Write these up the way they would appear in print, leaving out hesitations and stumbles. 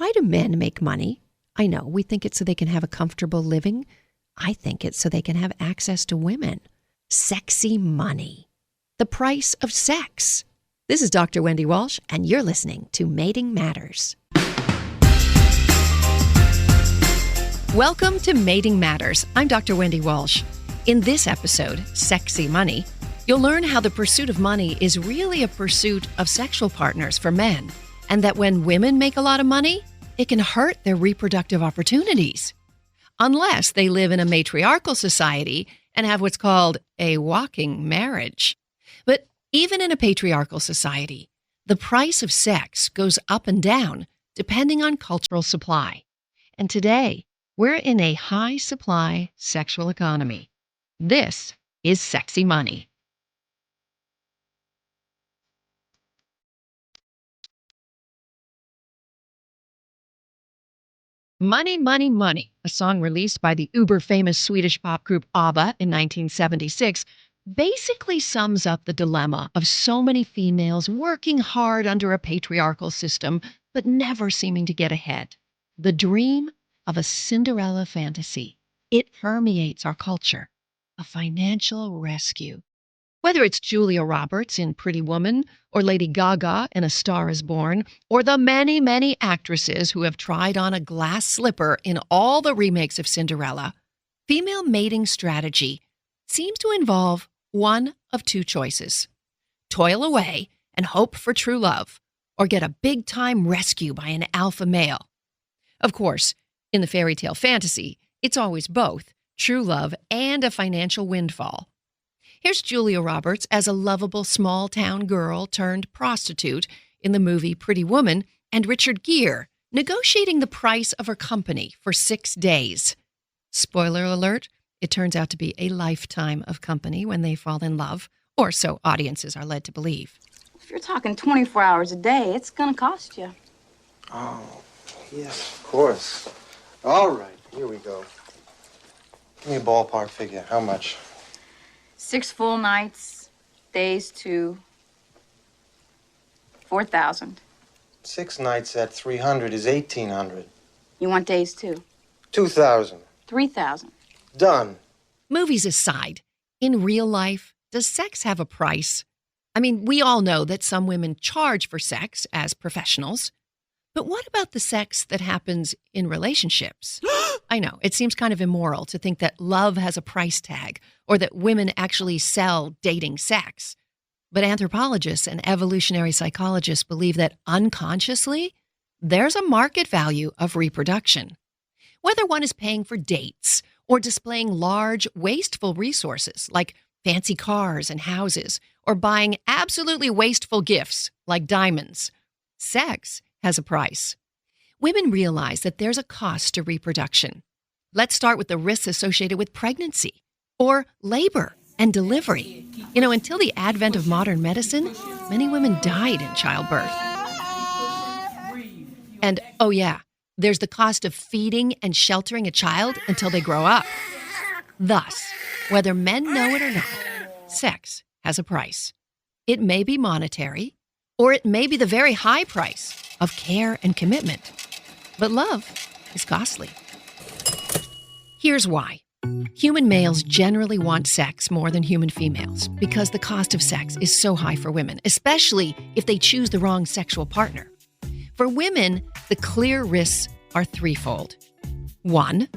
Why do men make money? I know, we think it's so they can have a comfortable living. I think it's so they can have access to women. Sexy money. The price of sex. This is Dr. Wendy Walsh, and you're listening to Mating Matters. Welcome to Mating Matters. I'm Dr. Wendy Walsh. In this episode, Sexy Money, you'll learn how the pursuit of money is really a pursuit of sexual partners for men, and that when women make a lot of money, it can hurt their reproductive opportunities. Unless they live in a matriarchal society and have what's called a walking marriage. But even in a patriarchal society, the price of sex goes up and down depending on cultural supply. And today, we're in a high-supply sexual economy. This is Sexy Money. Money, Money, Money, a song released by the uber-famous Swedish pop group ABBA in 1976, basically sums up the dilemma of so many females working hard under a patriarchal system, but never seeming to get ahead. The dream of a Cinderella fantasy. It permeates our culture. A financial rescue. Whether it's Julia Roberts in Pretty Woman, or Lady Gaga in A Star is Born, or the many, many actresses who have tried on a glass slipper in all the remakes of Cinderella, female mating strategy seems to involve one of two choices. Toil away and hope for true love, or get a big-time rescue by an alpha male. Of course, in the fairy tale fantasy, it's always both, true love and a financial windfall. Here's Julia Roberts as a lovable small-town girl turned prostitute in the movie Pretty Woman, and Richard Gere negotiating the price of her company for 6 days. Spoiler alert, it turns out to be a lifetime of company when they fall in love, or so audiences are led to believe. If you're talking 24 hours a day, it's gonna cost you. Oh, yes, of course. All right, here we go. Give me a ballpark figure. How much? 6 full nights, days to 4,000. 6 nights at 300 is 1,800. You want days too? 2,000. 3,000. Done. Movies aside, in real life, does sex have a price? I mean, we all know that some women charge for sex as professionals. But what about the sex that happens in relationships? I know, it seems kind of immoral to think that love has a price tag or that women actually sell dating sex. But anthropologists and evolutionary psychologists believe that unconsciously, there's a market value of reproduction. Whether one is paying for dates or displaying large, wasteful resources like fancy cars and houses, or buying absolutely wasteful gifts like diamonds, sex has a price. Women realize that there's a cost to reproduction. Let's start with the risks associated with pregnancy or labor and delivery. You know, until the advent of modern medicine, many women died in childbirth. And, oh yeah, there's the cost of feeding and sheltering a child until they grow up. Thus, whether men know it or not, sex has a price. It may be monetary, or it may be the very high price of care and commitment. But love is costly. Here's why. Human males generally want sex more than human females because the cost of sex is so high for women, especially if they choose the wrong sexual partner. For women, the clear risks are threefold. 1,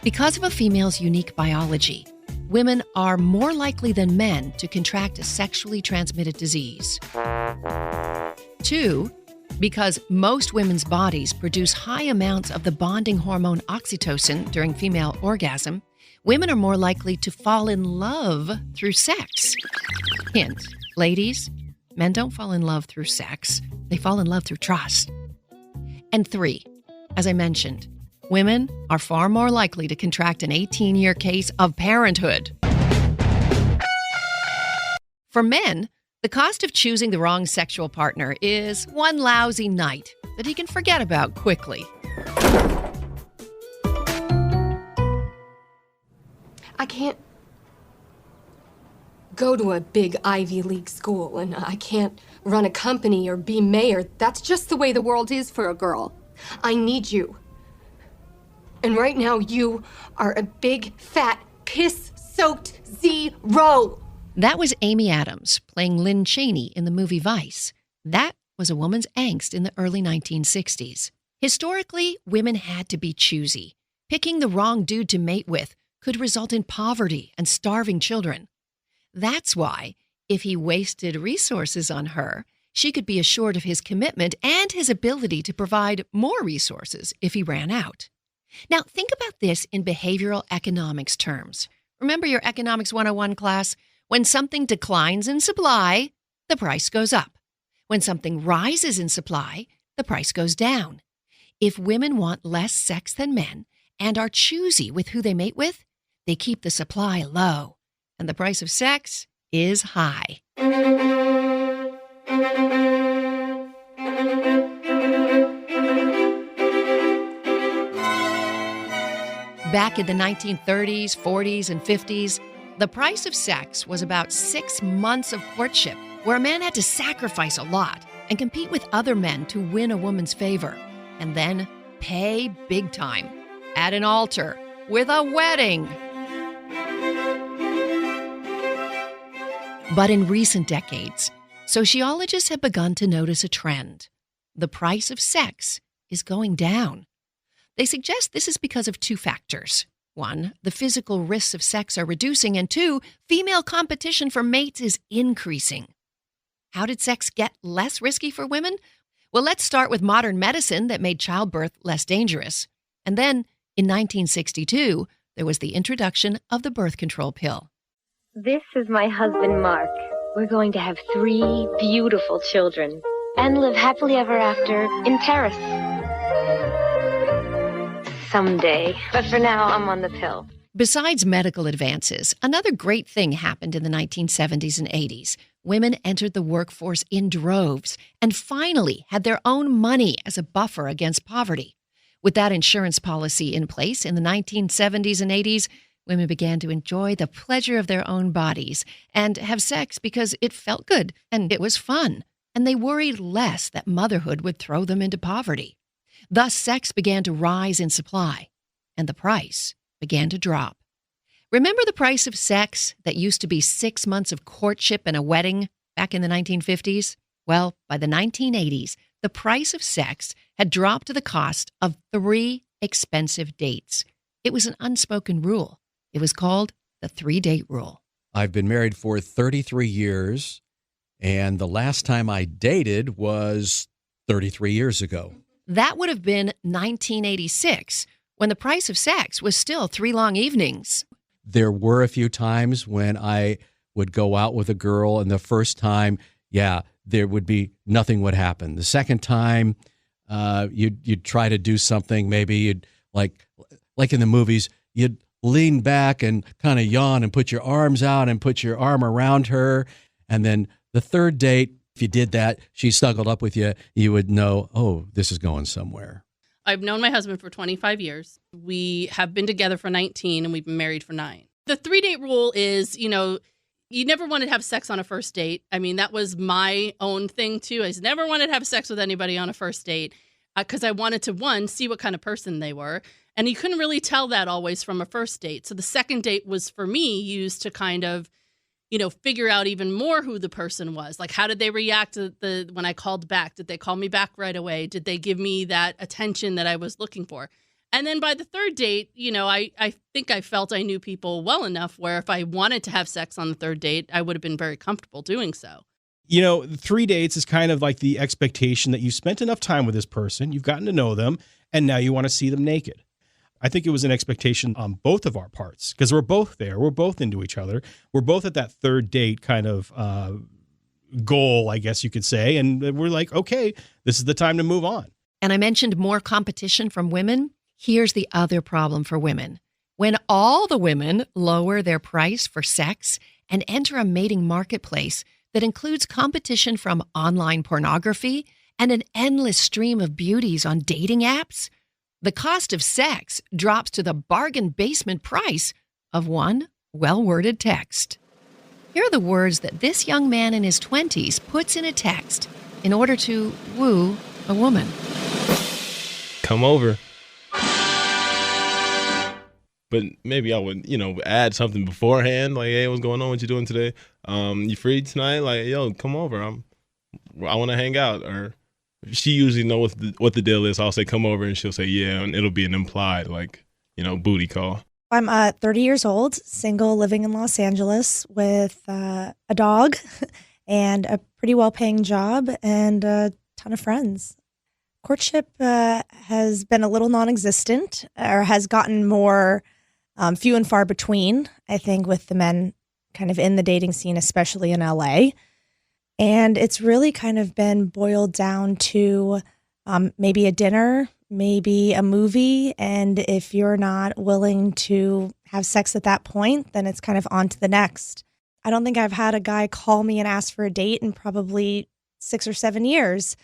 because of a female's unique biology, women are more likely than men to contract a sexually transmitted disease. 2, because most women's bodies produce high amounts of the bonding hormone oxytocin during female orgasm, women are more likely to fall in love through sex. Hint, ladies, men don't fall in love through sex. They fall in love through trust. And 3, as I mentioned, women are far more likely to contract an 18-year case of parenthood. For men, the cost of choosing the wrong sexual partner is one lousy night that he can forget about quickly. I can't go to a big Ivy League school, and I can't run a company or be mayor. That's just the way the world is for a girl. I need you. And right now, you are a big, fat, piss-soaked zero. That was Amy Adams playing Lynn Cheney in the movie Vice. That was a woman's angst in the early 1960s. Historically, women had to be choosy. Picking the wrong dude to mate with could result in poverty and starving children. That's why, if he wasted resources on her, she could be assured of his commitment and his ability to provide more resources if he ran out. Now, think about this in behavioral economics terms. Remember your Economics 101 class? When something declines in supply, the price goes up. When something rises in supply, the price goes down. If women want less sex than men and are choosy with who they mate with, they keep the supply low, and the price of sex is high. Back in the 1930s, 40s, and 50s, the price of sex was about 6 months of courtship, where a man had to sacrifice a lot and compete with other men to win a woman's favor, and then pay big time at an altar with a wedding. But in recent decades, sociologists have begun to notice a trend. The price of sex is going down. They suggest this is because of two factors. One, the physical risks of sex are reducing, and two, female competition for mates is increasing. How did sex get less risky for women? Well, let's start with modern medicine that made childbirth less dangerous. And then, in 1962, there was the introduction of the birth control pill. This is my husband, Mark. We're going to have 3 beautiful children and live happily ever after in Paris. Someday. But for now, I'm on the pill. Besides medical advances, another great thing happened in the 1970s and 80s. Women entered the workforce in droves and finally had their own money as a buffer against poverty. With that insurance policy in place in the 1970s and 80s, women began to enjoy the pleasure of their own bodies and have sex because it felt good and it was fun, and they worried less that motherhood would throw them into poverty. Thus, sex began to rise in supply, and the price began to drop. Remember the price of sex that used to be 6 months of courtship and a wedding back in the 1950s? Well, by the 1980s, the price of sex had dropped to the cost of 3 expensive dates. It was an unspoken rule. It was called the 3-date rule. I've been married for 33 years, and the last time I dated was 33 years ago. That would have been 1986, when the price of sex was still 3 long evenings. There were a few times when I would go out with a girl, and the first time, there would be nothing would happen. The second time, you'd try to do something. Maybe you'd like in the movies, you'd lean back and kind of yawn and put your arms out and put your arm around her. And then the third date, if you did that, she snuggled up with you, you would know, oh, this is going somewhere. I've known my husband for 25 years. We have been together for 19 and we've been married for 9. The 3-date rule is, you never wanted to have sex on a first date. I mean, that was my own thing too. I never wanted to have sex with anybody on a first date because I wanted to, one, see what kind of person they were. And you couldn't really tell that always from a first date. So the second date was, for me, used to kind of, figure out even more who the person was. Like, how did they react to when I called back? Did they call me back right away? Did they give me that attention that I was looking for? And then by the third date, I think I felt I knew people well enough where if I wanted to have sex on the third date, I would have been very comfortable doing so. 3 dates is kind of like the expectation that you spent enough time with this person, you've gotten to know them, and now you want to see them naked. I think it was an expectation on both of our parts because we're both there. We're both into each other. We're both at that third date kind of goal, I guess you could say. And we're like, okay, this is the time to move on. And I mentioned more competition from women. Here's the other problem for women. When all the women lower their price for sex and enter a mating marketplace that includes competition from online pornography and an endless stream of beauties on dating apps, the cost of sex drops to the bargain basement price of one well-worded text. Here are the words that this young man in his 20s puts in a text in order to woo a woman. come over. But maybe I would, add something beforehand, like, hey, what's going on? What you doing today? You free tonight? Like, yo, come over. I want to hang out. Or she usually knows what the deal is. I'll say, come over, and she'll say, yeah, and it'll be an implied, like, booty call. I'm 30 years old, single, living in Los Angeles with a dog and a pretty well-paying job and a ton of friends. Courtship has been a little non-existent, or has gotten more few and far between, I think, with the men kind of in the dating scene, especially in LA. And it's really kind of been boiled down to maybe a dinner, maybe a movie. And if you're not willing to have sex at that point, then it's kind of on to the next. I don't think I've had a guy call me and ask for a date in probably 6 or 7 years.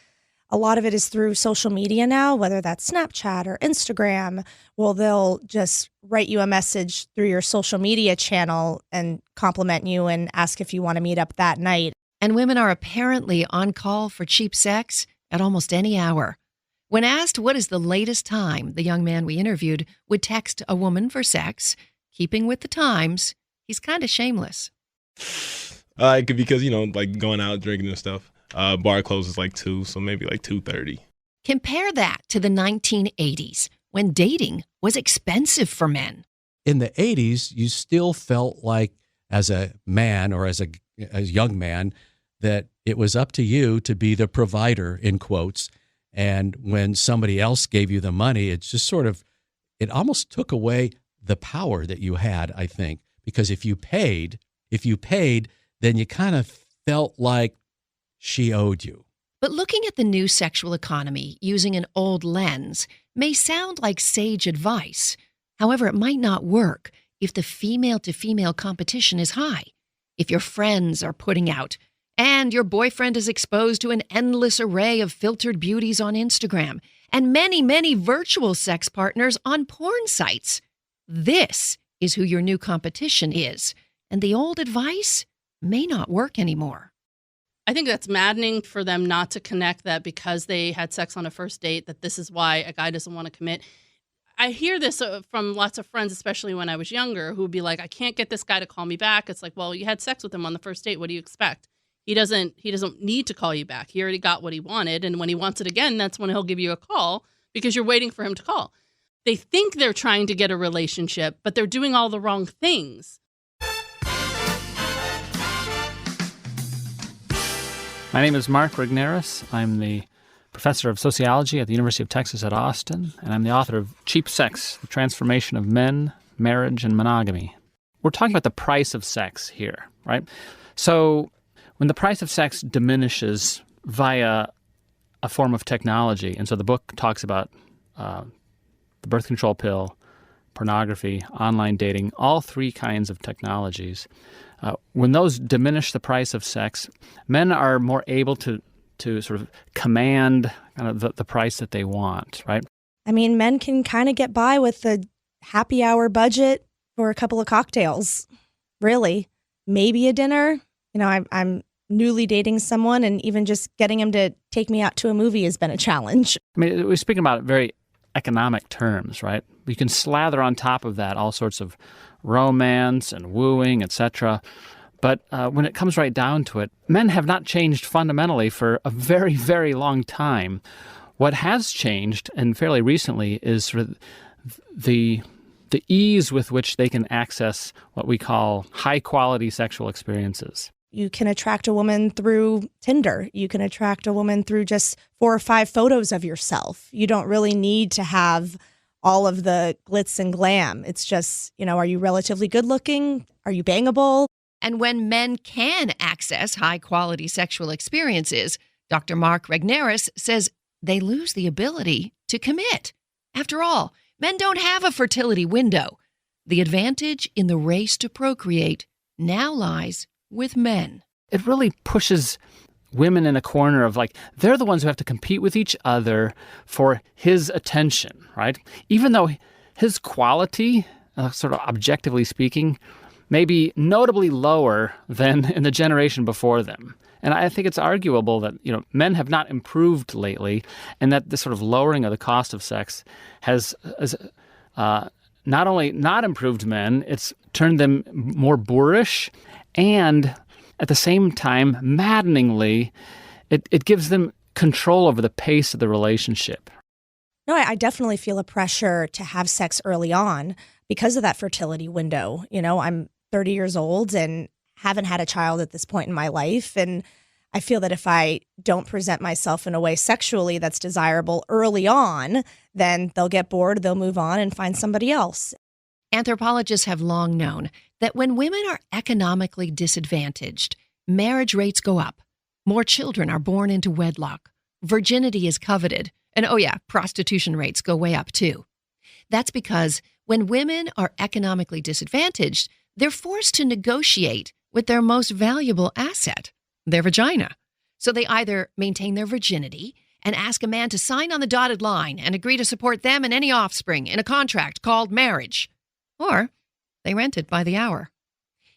A lot of it is through social media now, whether that's Snapchat or Instagram. Well, they'll just write you a message through your social media channel and compliment you and ask if you want to meet up that night. And women are apparently on call for cheap sex at almost any hour. When asked what is the latest time the young man we interviewed would text a woman for sex, keeping with the times, he's kind of shameless. Because, like going out drinking and stuff. Bar closes like 2, so maybe like 2:30. Compare that to the 1980s, when dating was expensive for men. In the 80s, you still felt like, as a man or as a young man, that it was up to you to be the provider, in quotes. And when somebody else gave you the money, it's just it almost took away the power that you had, I think. Because if you paid, then you kind of felt like she owed you. But looking at the new sexual economy using an old lens may sound like sage advice. However, it might not work if the female-to-female competition is high, if your friends are putting out, and your boyfriend is exposed to an endless array of filtered beauties on Instagram, and many, many virtual sex partners on porn sites. This is who your new competition is, and the old advice may not work anymore. I think that's maddening for them not to connect that because they had sex on a first date, that this is why a guy doesn't want to commit. I hear this from lots of friends, especially when I was younger, who would be like, I can't get this guy to call me back. It's like, well, you had sex with him on the first date. What do you expect? He doesn't need to call you back. He already got what he wanted. And when he wants it again, that's when he'll give you a call because you're waiting for him to call. They think they're trying to get a relationship, but they're doing all the wrong things. My name is Mark Regnerus. I'm the professor of sociology at the University of Texas at Austin, and I'm the author of Cheap Sex, The Transformation of Men, Marriage, and Monogamy. We're talking about the price of sex here, right? So when the price of sex diminishes via a form of technology, and so the book talks about the birth control pill, pornography, online dating, all 3 kinds of technologies. When those diminish the price of sex, men are more able to sort of command kind of the price that they want, right? I mean, men can kind of get by with the happy hour budget for a couple of cocktails, really. Maybe a dinner. I'm newly dating someone, and even just getting him to take me out to a movie has been a challenge. I mean, we're speaking about very economic terms, right? You can slather on top of that all sorts of romance and wooing, etc. But when it comes right down to it, men have not changed fundamentally for a very, very long time. What has changed, and fairly recently, is sort of the ease with which they can access what we call high-quality sexual experiences. You can attract a woman through Tinder. You can attract a woman through just 4 or 5 photos of yourself. You don't really need to have all of the glitz and glam. It's just, are you relatively good looking? Are you bangable? And when men can access high-quality sexual experiences, Dr. Mark Regnerus says they lose the ability to commit. After all, men don't have a fertility window. The advantage in the race to procreate now lies with men. It really pushes women in a corner of they're the ones who have to compete with each other for his attention, right? Even though his quality, sort of objectively speaking, may be notably lower than in the generation before them. And I think it's arguable that, men have not improved lately, and that this sort of lowering of the cost of sex has not only not improved men, it's turned them more boorish, and at the same time, maddeningly, it gives them control over the pace of the relationship. No, I definitely feel a pressure to have sex early on because of that fertility window. I'm 30 years old and haven't had a child at this point in my life. And I feel that if I don't present myself in a way sexually that's desirable early on, then they'll get bored, they'll move on and find somebody else. Anthropologists have long known that when women are economically disadvantaged, marriage rates go up, more children are born into wedlock, virginity is coveted, and prostitution rates go way up too. That's because when women are economically disadvantaged, they're forced to negotiate with their most valuable asset, their vagina. So they either maintain their virginity and ask a man to sign on the dotted line and agree to support them and any offspring in a contract called marriage, or they rent it by the hour.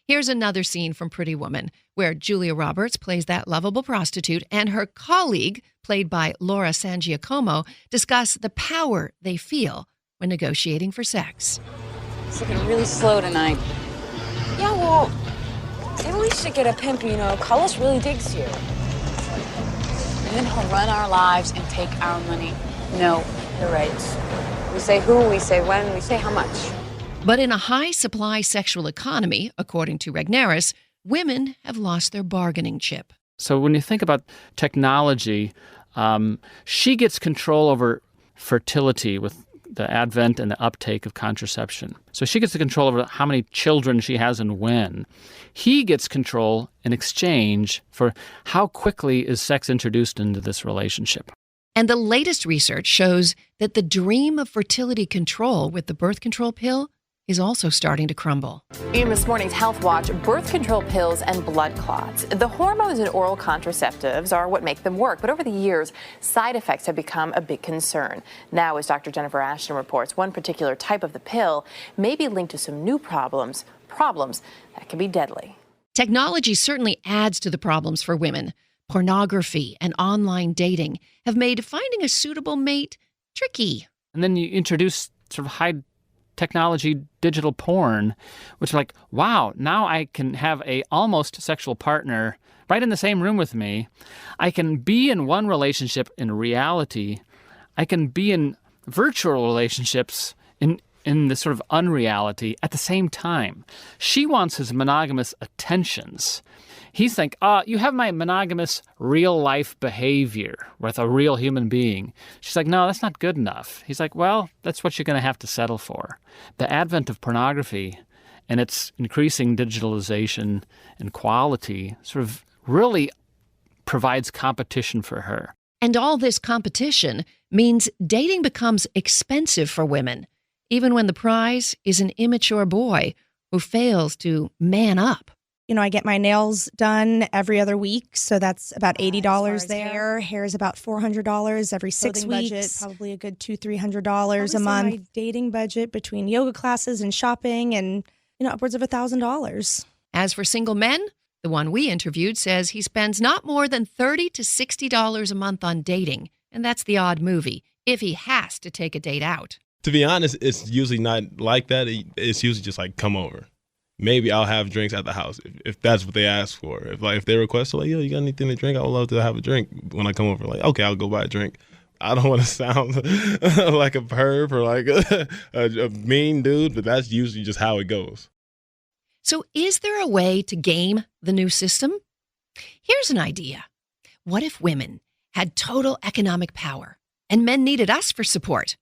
Here's another scene from Pretty Woman, where Julia Roberts plays that lovable prostitute and her colleague, played by Laura San Giacomo, discuss the power they feel when negotiating for sex. It's looking really slow tonight. Yeah, well, maybe we should get a pimp, Carlos really digs you. And then he'll run our lives and take our money. No. You're right. We say who, we say when, we say how much. But in a high-supply sexual economy, according to Regnerus, women have lost their bargaining chip. So when you think about technology, she gets control over fertility with the advent and the uptake of contraception. So she gets the control over how many children she has and when. He gets control in exchange for how quickly is sex introduced into this relationship. And the latest research shows that the dream of fertility control with the birth control pill is also starting to crumble. In this morning's Health Watch, birth control pills and blood clots. The hormones in oral contraceptives are what make them work, but over the years, side effects have become a big concern. Now, as Dr. Jennifer Ashton reports, one particular type of the pill may be linked to some new problems that can be deadly. Technology certainly adds to the problems for women. Pornography and online dating have made finding a suitable mate tricky. And then you introduce sort of high technology digital porn, which is like, wow, now I can have a almost sexual partner right in the same room with me. I can be in one relationship in reality. I can be in virtual relationships in this sort of unreality at the same time. She wants his monogamous attentions. He's like, you have my monogamous real-life behavior with a real human being. She's like, no, that's not good enough. He's like, well, that's what you're going to have to settle for. The advent of pornography and its increasing digitalization and quality sort of really provides competition for her. And all this competition means dating becomes expensive for women, even when the prize is an immature boy who fails to man up. I get my nails done every other week, so that's about $80 there. Hair is about $400 every 6 weeks. Budget, probably a good $200-300 a month. My dating budget between yoga classes and shopping, and upwards of $1,000. As for single men, the one we interviewed says he spends not more than $30 to $60 a month on dating, and that's the odd movie if he has to take a date out. To be honest, it's usually not like that. It's usually just like, come over. Maybe I'll have drinks at the house if that's what they ask for. If they request, yo, you got anything to drink? I would love to have a drink when I come over. Like, okay, I'll go buy a drink. I don't want to sound like a perv or like a mean dude, but that's usually just how it goes. So is there a way to game the new system? Here's an idea. What if women had total economic power and men needed us for support?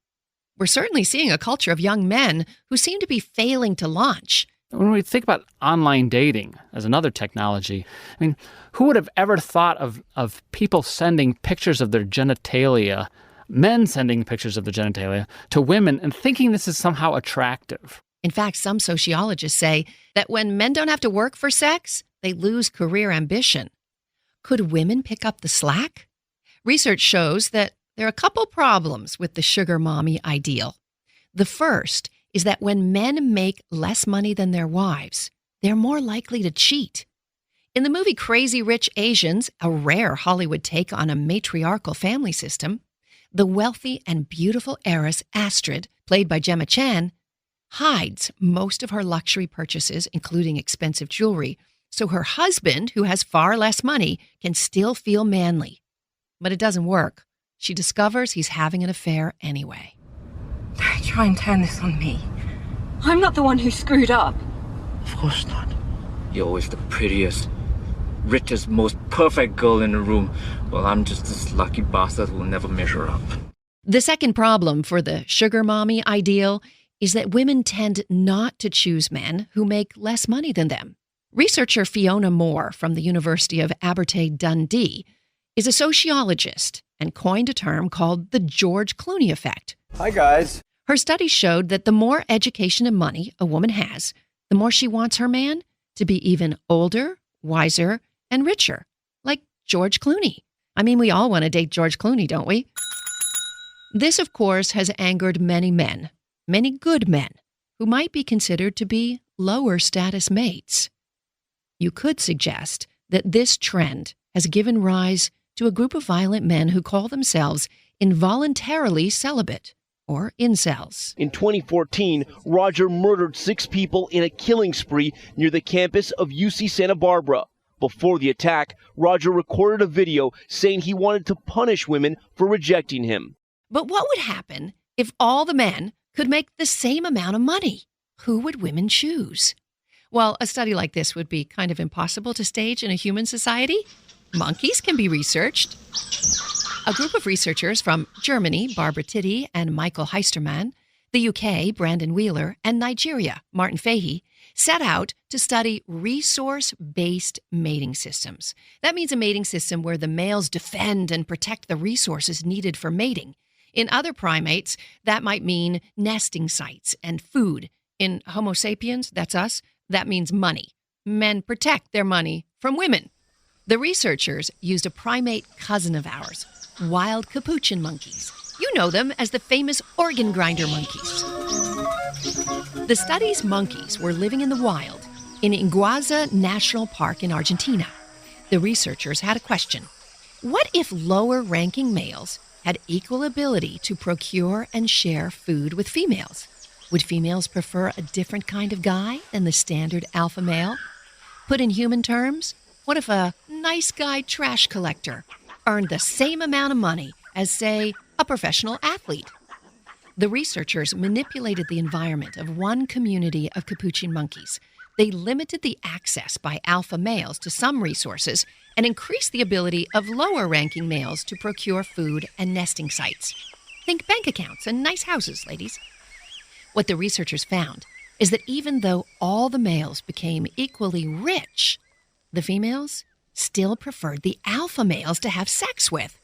We're certainly seeing a culture of young men who seem to be failing to launch. When we think about online dating as another technology, I mean, who would have ever thought of people sending pictures of their genitalia, men sending pictures of their genitalia to women and thinking this is somehow attractive? In fact, some sociologists say that when men don't have to work for sex, they lose career ambition. Could women pick up the slack? Research shows that there are a couple problems with the sugar mommy ideal. The first is that when men make less money than their wives, they're more likely to cheat. In the movie Crazy Rich Asians, a rare Hollywood take on a matriarchal family system, the wealthy and beautiful heiress Astrid, played by Gemma Chan, hides most of her luxury purchases, including expensive jewelry, so her husband, who has far less money, can still feel manly. But it doesn't work. She discovers he's having an affair anyway. Don't try and turn this on me. I'm not the one who screwed up. Of course not. You're always the prettiest, richest, most perfect girl in the room. Well, I'm just this lucky bastard who will never measure up. The second problem for the sugar mommy ideal is that women tend not to choose men who make less money than them. Researcher Fiona Moore from the University of Abertay Dundee is a sociologist and coined a term called the George Clooney effect. Hi, guys. Her study showed that the more education and money a woman has, the more she wants her man to be even older, wiser, and richer, like George Clooney. I mean, we all want to date George Clooney, don't we? This, of course, has angered many men, many good men, who might be considered to be lower status mates. You could suggest that this trend has given rise to a group of violent men who call themselves involuntarily celibate, or incels. In 2014, Roger murdered 6 people in a killing spree near the campus of UC Santa Barbara. Before the attack, Roger recorded a video saying he wanted to punish women for rejecting him. But what would happen if all the men could make the same amount of money? Who would women choose? Well, a study like this would be kind of impossible to stage in a human society. Monkeys can be researched. A group of researchers from Germany, Barbara Tiddy and Michael Heisterman, the UK, Brandon Wheeler, and Nigeria, Martin Fahey, set out to study resource-based mating systems. That means a mating system where the males defend and protect the resources needed for mating. In other primates, that might mean nesting sites and food. In Homo sapiens, that's us, that means money. Men protect their money from women. The researchers used a primate cousin of ours, wild capuchin monkeys. You know them as the famous organ grinder monkeys. The study's monkeys were living in the wild in Iguazu National Park in Argentina. The researchers had a question. What if lower-ranking males had equal ability to procure and share food with females? Would females prefer a different kind of guy than the standard alpha male? Put in human terms, what if a nice guy trash collector earned the same amount of money as, say, a professional athlete? The researchers manipulated the environment of one community of capuchin monkeys. They limited the access by alpha males to some resources and increased the ability of lower-ranking males to procure food and nesting sites. Think bank accounts and nice houses, ladies. What the researchers found is that even though all the males became equally rich, the females still preferred the alpha males to have sex with.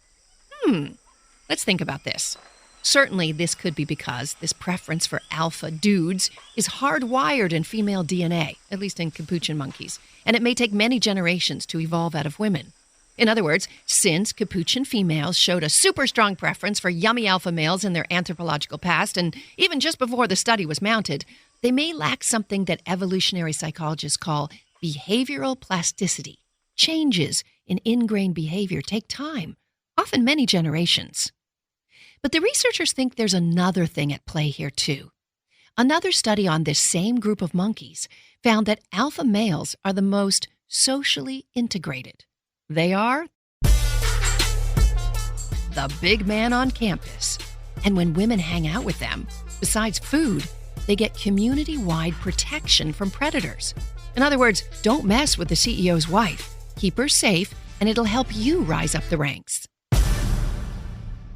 Let's think about this. Certainly, this could be because this preference for alpha dudes is hardwired in female DNA, at least in capuchin monkeys, and it may take many generations to evolve out of women. In other words, since capuchin females showed a super strong preference for yummy alpha males in their anthropological past, and even just before the study was mounted, they may lack something that evolutionary psychologists call behavioral plasticity. Changes in ingrained behavior take time, often many generations. But the researchers think there's another thing at play here, too. Another study on this same group of monkeys found that alpha males are the most socially integrated. They are the big man on campus. And when women hang out with them, besides food, they get community-wide protection from predators. In other words, don't mess with the CEO's wife. Keep her safe, and it'll help you rise up the ranks.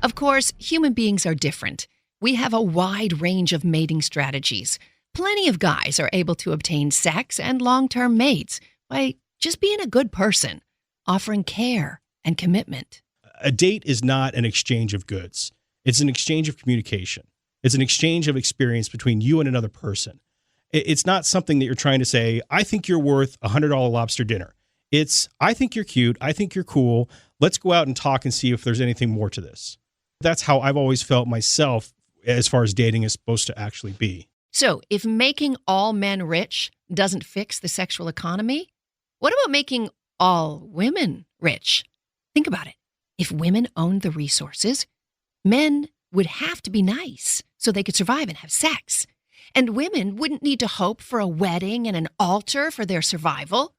Of course, human beings are different. We have a wide range of mating strategies. Plenty of guys are able to obtain sex and long-term mates by just being a good person, offering care and commitment. A date is not an exchange of goods. It's an exchange of communication. It's an exchange of experience between you and another person. It's not something that you're trying to say, I think you're worth $100 lobster dinner. It's, I think you're cute. I think you're cool. Let's go out and talk and see if there's anything more to this. That's how I've always felt myself as far as dating is supposed to actually be. So if making all men rich doesn't fix the sexual economy, what about making all women rich. Think about it. If women owned the resources, men would have to be nice so they could survive and have sex. And women wouldn't need to hope for a wedding and an altar for their survival.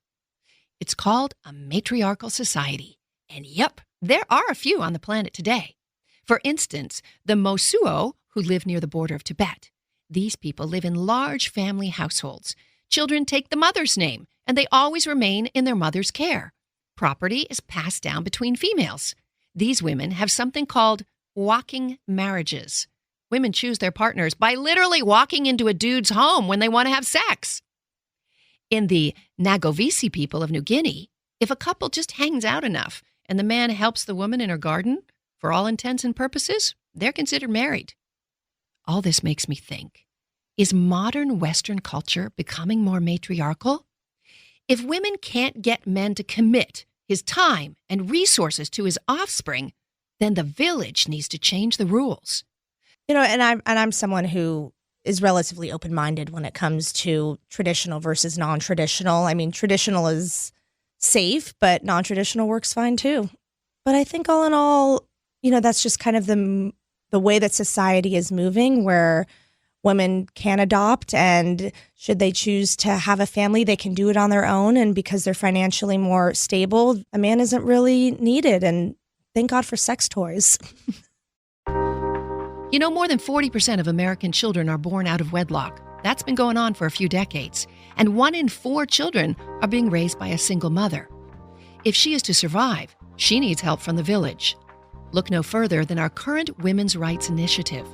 It's called a matriarchal society. And yep, there are a few on the planet today. For instance, the Mosuo, who live near the border of Tibet. These people live in large family households. Children take the mother's name, and they always remain in their mother's care. Property is passed down between females. These women have something called walking marriages. Women choose their partners by literally walking into a dude's home when they want to have sex. In the Nagovisi people of New Guinea, if a couple just hangs out enough and the man helps the woman in her garden, for all intents and purposes, they're considered married. All this makes me think, is modern Western culture becoming more matriarchal? If women can't get men to commit his time and resources to his offspring, then the village needs to change the rules. You know, and I'm someone who is relatively open-minded when it comes to traditional versus non-traditional. I mean, traditional is safe, but non-traditional works fine too. But I think all in all, you know, that's just kind of the way that society is moving, where women can adopt, and should they choose to have a family, they can do it on their own. And because they're financially more stable, a man isn't really needed. And thank God for sex toys. You know, more than 40% of American children are born out of wedlock. That's been going on for a few decades. And 1 in 4 children are being raised by a single mother. If she is to survive, she needs help from the village. Look no further than our current women's rights initiative,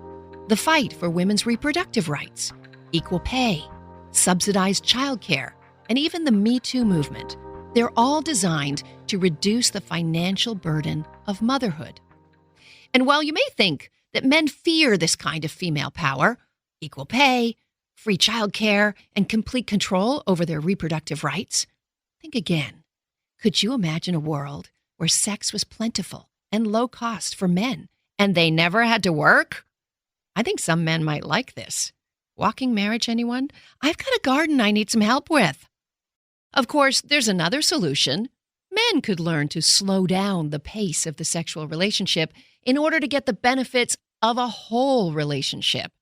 the fight for women's reproductive rights, equal pay, subsidized childcare, and even the Me Too movement. They're all designed to reduce the financial burden of motherhood. And while you may think that men fear this kind of female power, equal pay, free childcare, and complete control over their reproductive rights, think again. Could you imagine a world where sex was plentiful and low cost for men, and they never had to work? I think some men might like this. Walking marriage, anyone? I've got a garden I need some help with. Of course, there's another solution. Men could learn to slow down the pace of the sexual relationship in order to get the benefits of a whole relationship.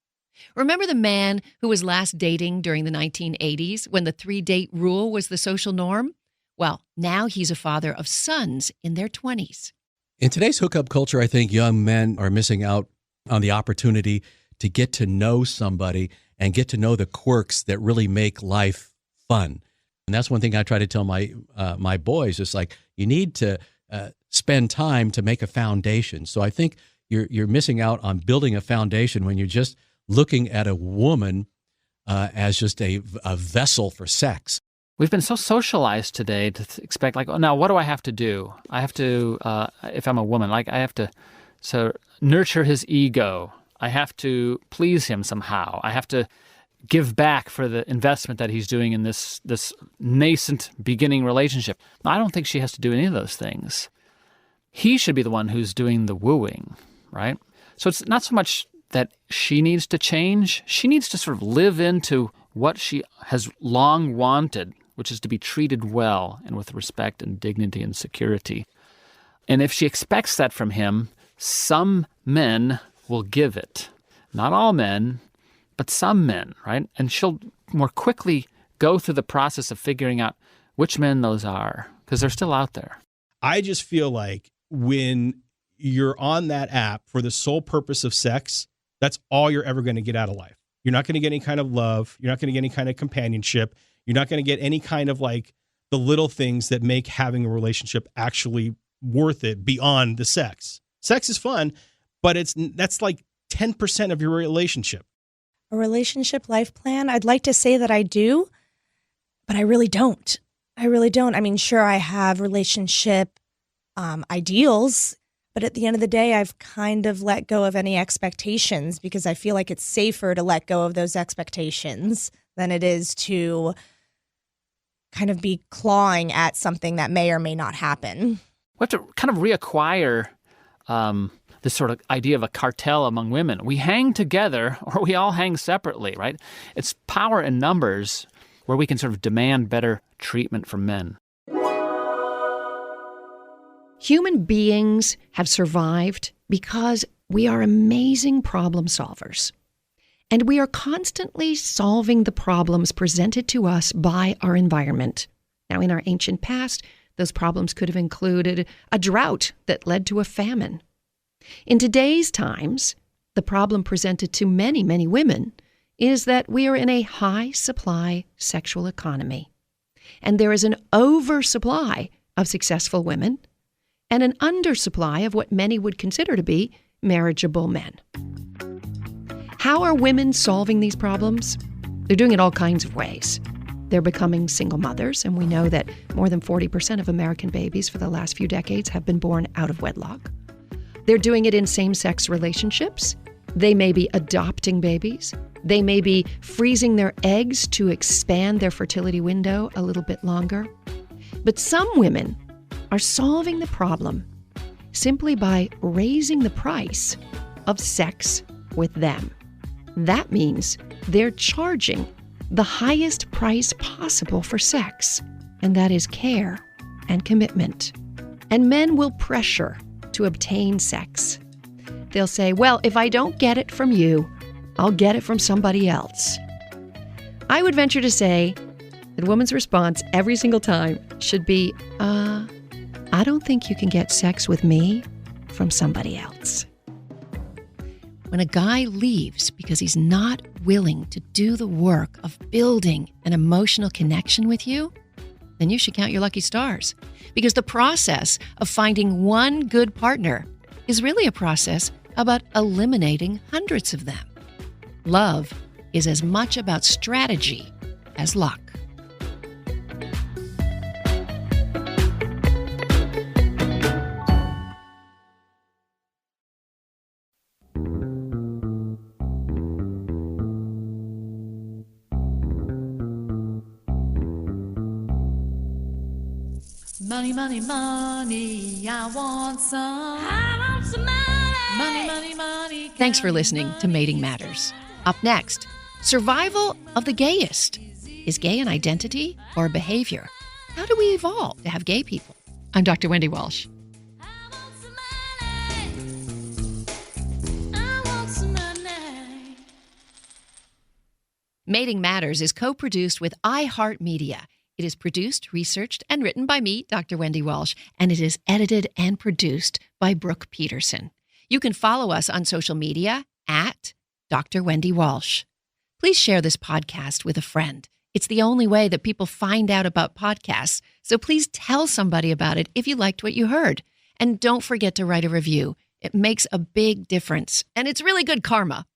Remember the man who was last dating during the 1980s when the 3-date rule was the social norm? Well, now he's a father of sons in their 20s. In today's hookup culture, I think young men are missing out on the opportunity to get to know somebody and get to know the quirks that really make life fun. And that's one thing I try to tell my boys. It's like, you need to spend time to make a foundation. So I think you're missing out on building a foundation when you're just looking at a woman as just a vessel for sex. We've been so socialized today to expect, like, oh, now what do I have to do? I have to, if I'm a woman, like I have to nurture his ego. I have to please him somehow. I have to give back for the investment that he's doing in this nascent beginning relationship. I don't think she has to do any of those things. He should be the one who's doing the wooing, right? So it's not so much that she needs to change. She needs to sort of live into what she has long wanted, which is to be treated well and with respect and dignity and security. And if she expects that from him, some men will give it. Not all men, but some men, right? And she'll more quickly go through the process of figuring out which men those are, because they're still out there. I just feel like when you're on that app for the sole purpose of sex, that's all you're ever going to get out of life. You're not going to get any kind of love. You're not going to get any kind of companionship. You're not going to get any kind of like the little things that make having a relationship actually worth it beyond the sex. Sex is fun, but that's like 10% of your relationship. A relationship life plan? I'd like to say that I do, but I really don't. I mean, sure, I have relationship ideals, but at the end of the day, I've kind of let go of any expectations because I feel like it's safer to let go of those expectations than it is to kind of be clawing at something that may or may not happen. We have to kind of reacquire this sort of idea of a cartel among women. We hang together or we all hang separately, right? It's power in numbers where we can sort of demand better treatment from men. Human beings have survived because we are amazing problem solvers. And we are constantly solving the problems presented to us by our environment. Now, in our ancient past, those problems could have included a drought that led to a famine. In today's times, the problem presented to many, many women is that we are in a high supply sexual economy. And there is an oversupply of successful women and an undersupply of what many would consider to be marriageable men. How are women solving these problems? They're doing it all kinds of ways. They're becoming single mothers, and we know that more than 40% of American babies for the last few decades have been born out of wedlock. They're doing it in same-sex relationships. They may be adopting babies. They may be freezing their eggs to expand their fertility window a little bit longer. But some women are solving the problem simply by raising the price of sex with them. That means they're charging the highest price possible for sex, and that is care and commitment. And men will pressure to obtain sex. They'll say, well, if I don't get it from you, I'll get it from somebody else. I would venture to say that a woman's response every single time should be, I don't think you can get sex with me from somebody else. When a guy leaves because he's not willing to do the work of building an emotional connection with you, then you should count your lucky stars. Because the process of finding one good partner is really a process about eliminating hundreds of them. Love is as much about strategy as luck. Money, money, money, I want some. I want some money. Money, money, money. Thanks for listening to Mating Matters. Up next, survival of the gayest. Is gay an identity or a behavior? How do we evolve to have gay people? I'm Dr. Wendy Walsh. Mating Matters is co-produced with iHeartMedia. It is produced, researched, and written by me, Dr. Wendy Walsh, and it is edited and produced by Brooke Peterson. You can follow us on social media at Dr. Wendy Walsh. Please share this podcast with a friend. It's the only way that people find out about podcasts, so please tell somebody about it if you liked what you heard. And don't forget to write a review. It makes a big difference, and it's really good karma.